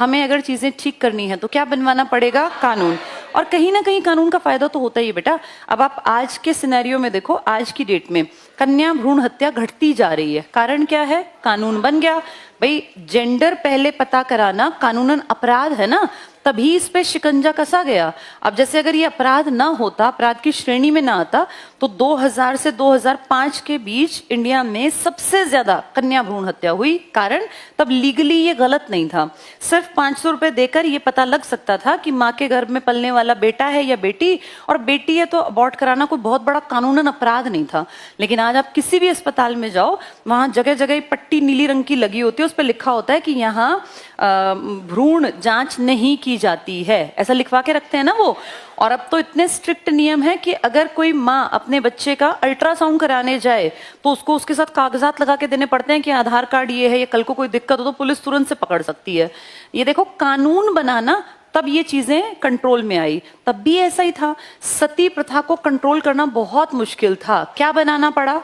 हमें अगर चीजें ठीक करनी है तो क्या बनवाना पड़ेगा? कानून। और कहीं ना कहीं कानून का फायदा तो होता ही है बेटा। अब आप आज के सिनेरियो में देखो, आज की डेट में कन्या भ्रूण हत्या घटती जा रही है। कारण क्या है? कानून बन गया। भाई जेंडर पहले पता कराना कानूनन अपराध है ना, तभी इस पे शिकंजा कसा गया। अब जैसे अगर ये अपराध ना होता, अपराध की श्रेणी में ना आता, तो 2000 से 2005 के बीच इंडिया में सबसे ज्यादा कन्या भ्रूण हत्या हुई। कारण तब लीगली ये गलत नहीं था। सिर्फ 500 रुपए देकर ये पता लग सकता था कि माँ के गर्भ में पलने वाला बेटा है या बेटी, और बेटी है तो अबॉर्ट कराना कोई बहुत बड़ा कानूनन अपराध नहीं था। लेकिन आज आप किसी भी अस्पताल में जाओ, वहां जगह जगह पट्टी नीली रंग की लगी होती है, उस पर लिखा होता है कि यहाँ भ्रूण जांच नहीं की जाती है, ऐसा लिखवा के रखते हैं ना वो। और अब तो इतने स्ट्रिक्ट नियम है कि अगर कोई माँ अपने बच्चे का अल्ट्रासाउंड कराने जाए तो उसको उसके साथ कागजात लगा के देने पड़ते हैं कि आधार कार्ड ये है, ये कल को कोई दिक्कत हो तो पुलिस तुरंत से पकड़ सकती है। ये देखो, कानून बनाना तब ये चीजें कंट्रोल में आई। तब भी ऐसा ही था, सती प्रथा को कंट्रोल करना बहुत मुश्किल था। क्या बनाना पड़ा?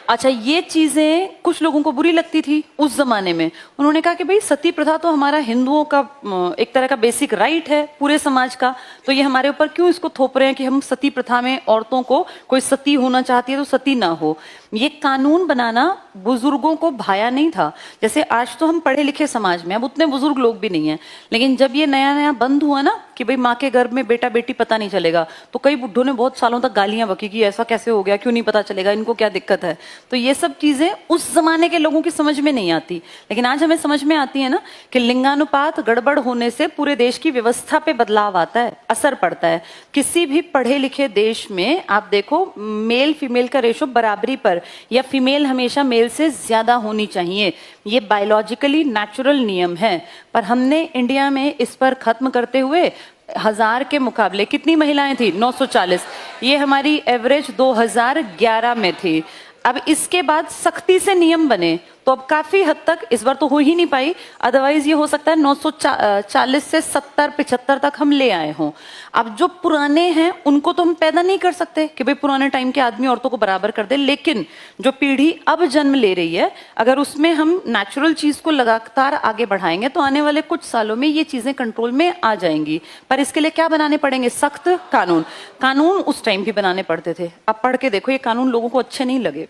अच्छा, ये चीजें कुछ लोगों को बुरी लगती थी उस जमाने में। उन्होंने कहा कि भाई सती प्रथा तो हमारा हिंदुओं का एक तरह का बेसिक राइट है, पूरे समाज का, तो ये हमारे ऊपर क्यों इसको थोप रहे हैं कि हम सती प्रथा में औरतों को, कोई सती होना चाहती है तो सती ना हो। ये कानून बनाना बुजुर्गों को भाया नहीं था। जैसे आज तो हम पढ़े लिखे समाज में, अब उतने बुजुर्ग लोग भी नहीं है, लेकिन जब ये नया नया बंद हुआ ना कि भाई माँ के गर्भ में बेटा बेटी पता नहीं चलेगा, तो कई बुड्ढों ने बहुत सालों तक गालियां बकी कि ऐसा कैसे हो गया, क्यों नहीं पता चलेगा, इनको क्या दिक्कत है। तो ये सब चीजें उस जमाने के लोगों की समझ में नहीं आती, लेकिन आज हमें समझ में आती है ना कि लिंगानुपात गड़बड़ होने से पूरे देश की व्यवस्था पे बदलाव आता है, असर पड़ता है। किसी भी पढ़े लिखे देश में आप देखो, मेल फीमेल का रेशो बराबरी पर, या फीमेल हमेशा मेल से ज्यादा होनी चाहिए, ये बायोलॉजिकली नेचुरल नियम है। पर हमने इंडिया में इस पर खत्म करते हुए 1000 के मुकाबले कितनी महिलाएं थी? 940। ये हमारी एवरेज 2011 में थी। अब इसके बाद सख्ती से नियम बने तो अब काफी हद तक, इस बार तो हो ही नहीं पाई, अदरवाइज ये हो सकता है 940 से 70-75 तक हम ले आए हों। अब जो पुराने हैं उनको तो हम पैदा नहीं कर सकते कि भाई पुराने टाइम के आदमी औरतों को बराबर कर दे, लेकिन जो पीढ़ी अब जन्म ले रही है, अगर उसमें हम नेचुरल चीज को लगातार आगे बढ़ाएंगे तो आने वाले कुछ सालों में ये चीजें कंट्रोल में आ जाएंगी। पर इसके लिए क्या बनाने पड़ेंगे? सख्त कानून। कानून उस टाइम भी बनाने पड़ते थे, अब पढ़ के देखो ये कानून लोगों को अच्छे नहीं लगे।